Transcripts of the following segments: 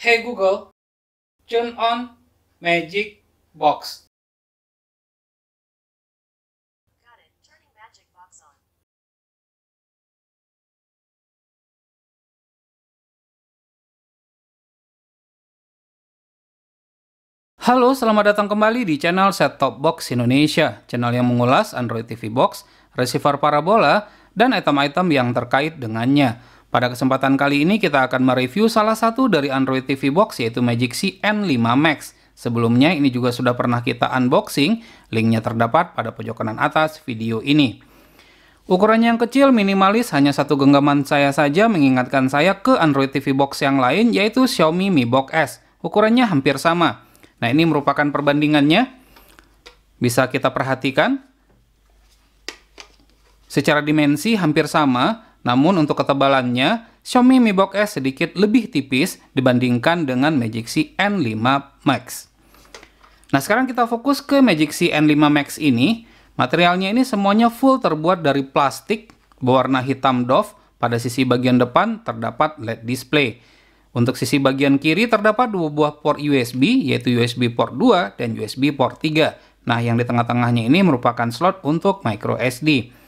Hey Google, turn on Magic Box. Got it. Turning Magic Box on. Halo, selamat datang kembali di channel Set Top Box Indonesia, channel yang mengulas Android TV Box, receiver parabola, dan item-item yang terkait dengannya. Pada kesempatan kali ini kita akan mereview salah satu dari Android TV Box, yaitu Magic C N5 Max. Sebelumnya ini juga sudah pernah kita unboxing, linknya terdapat pada pojok kanan atas video ini. Ukurannya yang kecil, minimalis, hanya satu genggaman saya saja mengingatkan saya ke Android TV Box yang lain, yaitu Xiaomi Mi Box S. Ukurannya hampir sama. Nah, ini merupakan perbandingannya. Bisa kita perhatikan. Secara dimensi hampir sama, namun untuk ketebalannya, Xiaomi Mi Box S sedikit lebih tipis dibandingkan dengan Magic C N5 Max. Nah, sekarang kita fokus ke Magic C N5 Max ini. Materialnya ini semuanya full terbuat dari plastik berwarna hitam doff. Pada sisi bagian depan terdapat LED display. Untuk sisi bagian kiri terdapat dua buah port USB, yaitu USB port 2 dan USB port 3. Nah, yang di tengah-tengahnya ini merupakan slot untuk micro SD.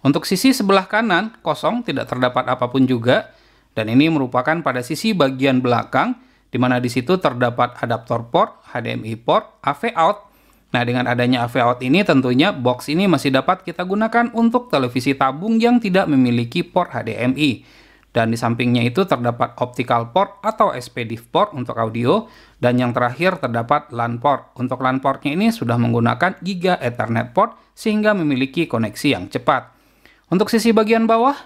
Untuk sisi sebelah kanan, kosong, tidak terdapat apapun juga. Dan ini merupakan pada sisi bagian belakang, di mana di situ terdapat adaptor port, HDMI port, AV out. Nah, dengan adanya AV out ini tentunya box ini masih dapat kita gunakan untuk televisi tabung yang tidak memiliki port HDMI. Dan di sampingnya itu terdapat optical port atau SPDIF port untuk audio. Dan yang terakhir terdapat LAN port. Untuk LAN portnya ini sudah menggunakan Giga Ethernet port sehingga memiliki koneksi yang cepat. Untuk sisi bagian bawah,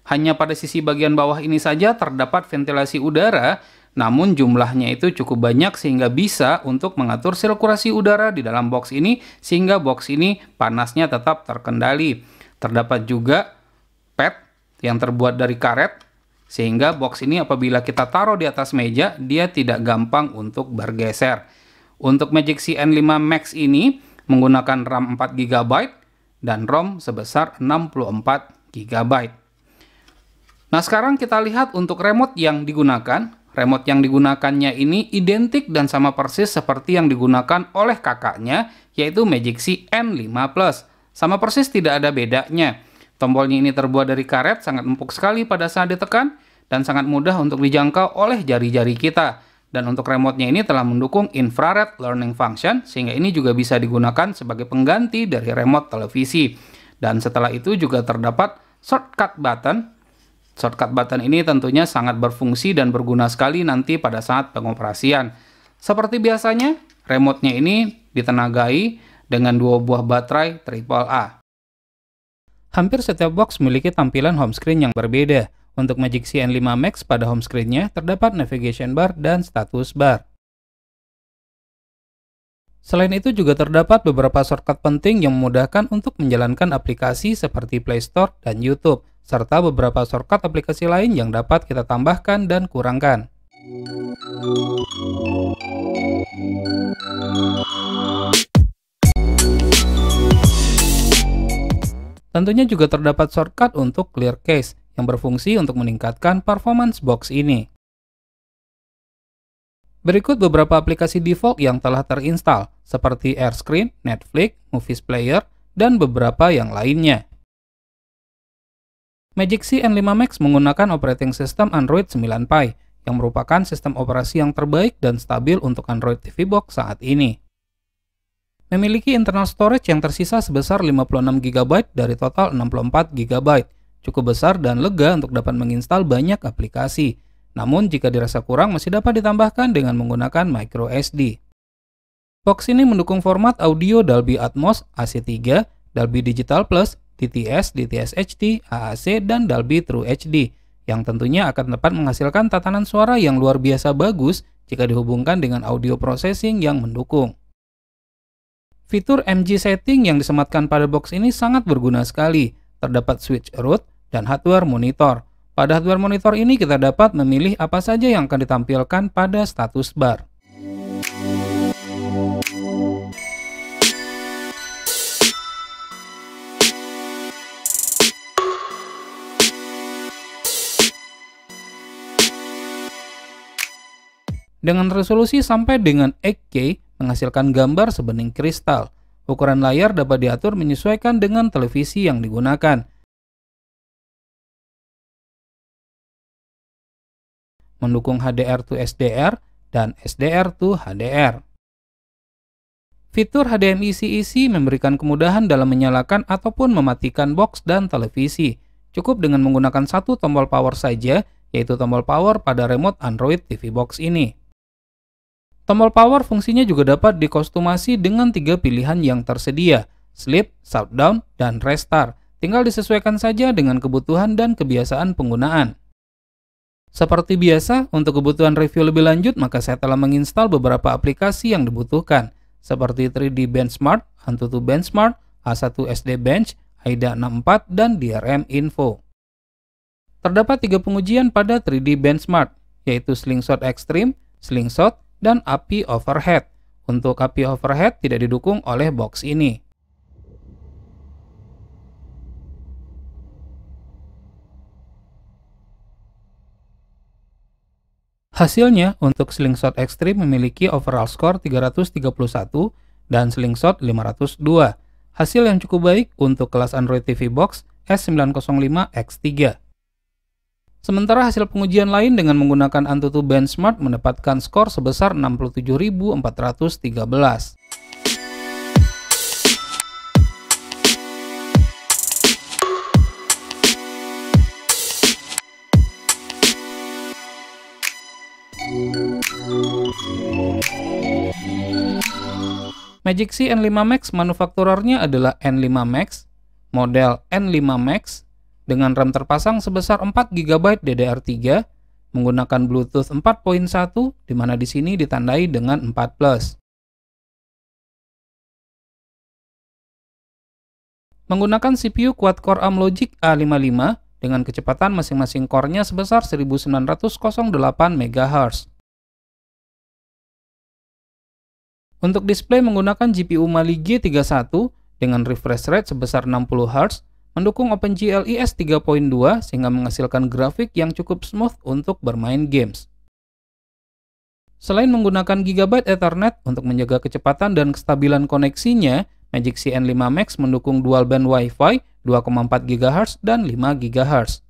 hanya pada sisi bagian bawah ini saja terdapat ventilasi udara. Namun jumlahnya itu cukup banyak sehingga bisa untuk mengatur sirkulasi udara di dalam box ini. Sehingga box ini panasnya tetap terkendali. Terdapat juga pad yang terbuat dari karet. Sehingga box ini apabila kita taruh di atas meja, dia tidak gampang untuk bergeser. Untuk Magic C N5 Max ini menggunakan RAM 4 GB dan ROM sebesar 64 GB. Nah, sekarang kita lihat untuk remote yang digunakan. Remote yang digunakannya ini identik dan sama persis seperti yang digunakan oleh kakaknya, yaitu Magic C N5 Plus. Sama persis, tidak ada bedanya. Tombolnya ini terbuat dari karet, sangat empuk sekali pada saat ditekan, dan sangat mudah untuk dijangkau oleh jari-jari kita. Dan untuk remote-nya ini telah mendukung infrared learning function, sehingga ini juga bisa digunakan sebagai pengganti dari remote televisi. Dan setelah itu juga terdapat shortcut button. Shortcut button ini tentunya sangat berfungsi dan berguna sekali nanti pada saat pengoperasian. Seperti biasanya, remote-nya ini ditenagai dengan dua buah baterai AAA. Hampir setiap box memiliki tampilan home screen yang berbeda. Untuk Magic C N5 Max pada home screen-nya terdapat navigation bar dan status bar. Selain itu juga terdapat beberapa shortcut penting yang memudahkan untuk menjalankan aplikasi seperti Play Store dan YouTube, serta beberapa shortcut aplikasi lain yang dapat kita tambahkan dan kurangkan. Tentunya juga terdapat shortcut untuk clear cache yang berfungsi untuk meningkatkan performance box ini. Berikut beberapa aplikasi default yang telah terinstall, seperti AirScreen, Netflix, Movies Player, dan beberapa yang lainnya. Magic C N5 Max menggunakan operating system Android 9 Pie, yang merupakan sistem operasi yang terbaik dan stabil untuk Android TV Box saat ini. Memiliki internal storage yang tersisa sebesar 56 GB dari total 64 GB. Cukup besar dan lega untuk dapat menginstal banyak aplikasi. Namun jika dirasa kurang masih dapat ditambahkan dengan menggunakan micro SD. Box ini mendukung format audio Dolby Atmos, AC3, Dolby Digital Plus, DTS, DTS HD, AAC, dan Dolby True HD, yang tentunya akan dapat menghasilkan tatanan suara yang luar biasa bagus jika dihubungkan dengan audio processing yang mendukung. Fitur MG setting yang disematkan pada box ini sangat berguna sekali. Terdapat switch root dan hardware monitor. Pada hardware monitor ini kita dapat memilih apa saja yang akan ditampilkan pada status bar. Dengan resolusi sampai dengan 8K menghasilkan gambar sebening kristal. Ukuran layar dapat diatur menyesuaikan dengan televisi yang digunakan. Mendukung HDR to SDR dan SDR to HDR. Fitur HDMI CEC memberikan kemudahan dalam menyalakan ataupun mematikan box dan televisi. Cukup dengan menggunakan satu tombol power saja, yaitu tombol power pada remote Android TV Box ini. Tombol power fungsinya juga dapat dikostumasi dengan 3 pilihan yang tersedia, sleep, shutdown, dan restart. Tinggal disesuaikan saja dengan kebutuhan dan kebiasaan penggunaan. Seperti biasa, untuk kebutuhan review lebih lanjut, maka saya telah menginstal beberapa aplikasi yang dibutuhkan, seperti 3D Benchmark, Antutu Benchmark, A1SD Bench, AIDA 64, dan DRM Info. Terdapat 3 pengujian pada 3D Benchmark, yaitu Slingshot Extreme, Slingshot, dan API Overhead. Untuk API Overhead tidak didukung oleh box ini. Hasilnya, untuk Slingshot Extreme memiliki overall score 331 dan Slingshot 502. Hasil yang cukup baik untuk kelas Android TV Box S905X3. Sementara hasil pengujian lain dengan menggunakan Antutu Benchmark mendapatkan skor sebesar 67.413. Magic C N5 Max manufakturernya adalah N5 Max, model N5 Max, dengan RAM terpasang sebesar 4 GB DDR3, menggunakan Bluetooth 4.1, di mana di sini ditandai dengan 4+. Menggunakan CPU quad-core ARM Logic A55 dengan kecepatan masing-masing core-nya sebesar 1908 MHz. Untuk display menggunakan GPU Mali G31 dengan refresh rate sebesar 60 Hz, mendukung OpenGL ES 3.2 sehingga menghasilkan grafik yang cukup smooth untuk bermain games. Selain menggunakan Gigabit Ethernet untuk menjaga kecepatan dan kestabilan koneksinya, Magic C N5 Max mendukung dual band Wi-Fi 2,4 GHz dan 5 GHz.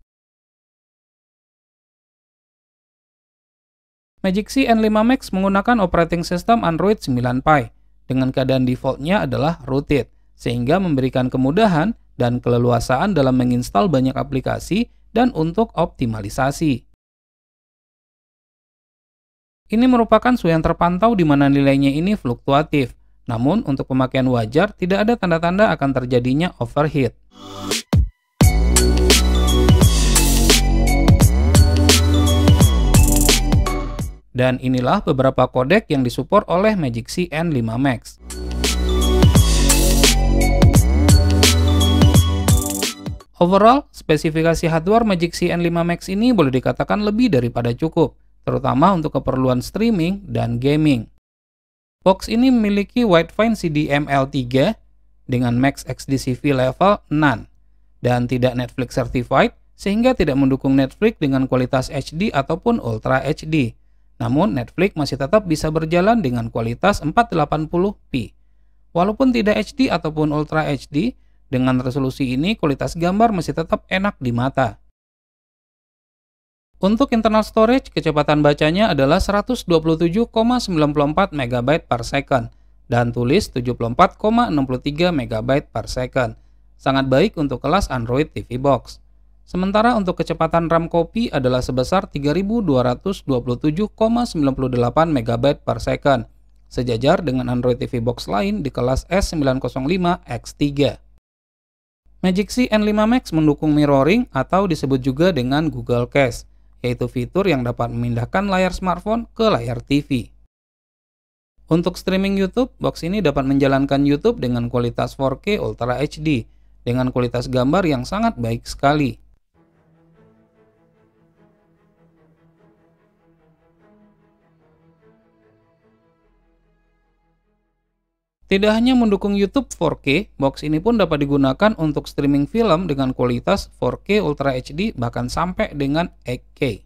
Magic C N5 Max menggunakan operating system Android 9 Pie, dengan keadaan defaultnya adalah rooted, sehingga memberikan kemudahan dan keleluasaan dalam menginstal banyak aplikasi dan untuk optimalisasi. Ini merupakan suhu yang terpantau di mana nilainya ini fluktuatif, namun untuk pemakaian wajar tidak ada tanda-tanda akan terjadinya overheat. Dan inilah beberapa kodek yang disupport oleh Magic C N5 Max. Overall, spesifikasi hardware Magic C N5 Max ini boleh dikatakan lebih daripada cukup, terutama untuk keperluan streaming dan gaming. Box ini memiliki Widefine CDML3 dengan Max XDCV level None, dan tidak Netflix certified, sehingga tidak mendukung Netflix dengan kualitas HD ataupun Ultra HD. Namun, Netflix masih tetap bisa berjalan dengan kualitas 480p. Walaupun tidak HD ataupun Ultra HD, dengan resolusi ini, kualitas gambar masih tetap enak di mata. Untuk internal storage, kecepatan bacanya adalah 127,94 MB per second dan tulis 74,63 MB per second. Sangat baik untuk kelas Android TV Box. Sementara untuk kecepatan RAM copy adalah sebesar 3227,98 MB per second, sejajar dengan Android TV Box lain di kelas S905X3. Magic C N5 Max mendukung mirroring atau disebut juga dengan Google Cast, yaitu fitur yang dapat memindahkan layar smartphone ke layar TV. Untuk streaming YouTube, box ini dapat menjalankan YouTube dengan kualitas 4K Ultra HD, dengan kualitas gambar yang sangat baik sekali. Tidak hanya mendukung YouTube 4K, box ini pun dapat digunakan untuk streaming film dengan kualitas 4K Ultra HD bahkan sampai dengan 8K.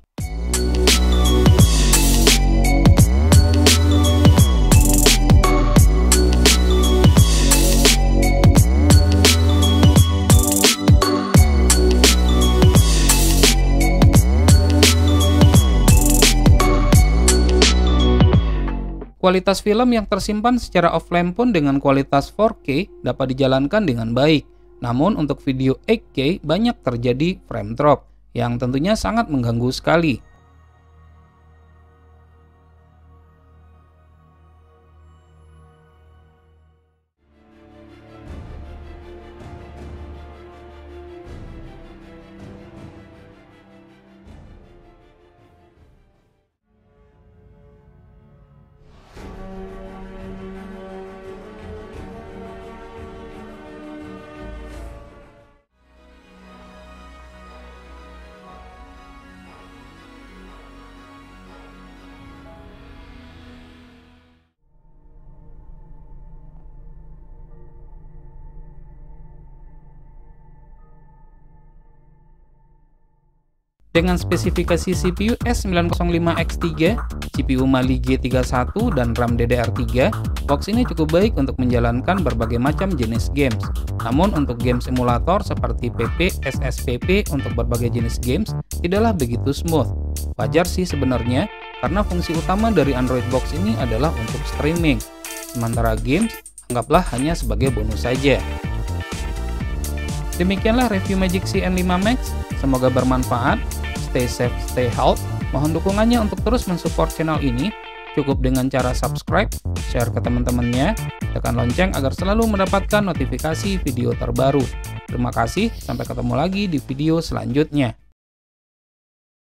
Kualitas film yang tersimpan secara offline pun dengan kualitas 4K dapat dijalankan dengan baik. Namun untuk video 8K banyak terjadi frame drop, yang tentunya sangat mengganggu sekali. Dengan spesifikasi CPU S905X3, CPU Mali G31, dan RAM DDR3, box ini cukup baik untuk menjalankan berbagai macam jenis games. Namun untuk game simulator seperti PP, SSPP untuk berbagai jenis games tidaklah begitu smooth. Wajar sih sebenarnya, karena fungsi utama dari Android Box ini adalah untuk streaming. Sementara games, anggaplah hanya sebagai bonus saja. Demikianlah review Magic C N5 Max, semoga bermanfaat. Stay safe, stay healthy. Mohon dukungannya untuk terus mensupport channel ini. Cukup dengan cara subscribe, share ke teman-temannya, tekan lonceng agar selalu mendapatkan notifikasi video terbaru. Terima kasih, sampai ketemu lagi di video selanjutnya.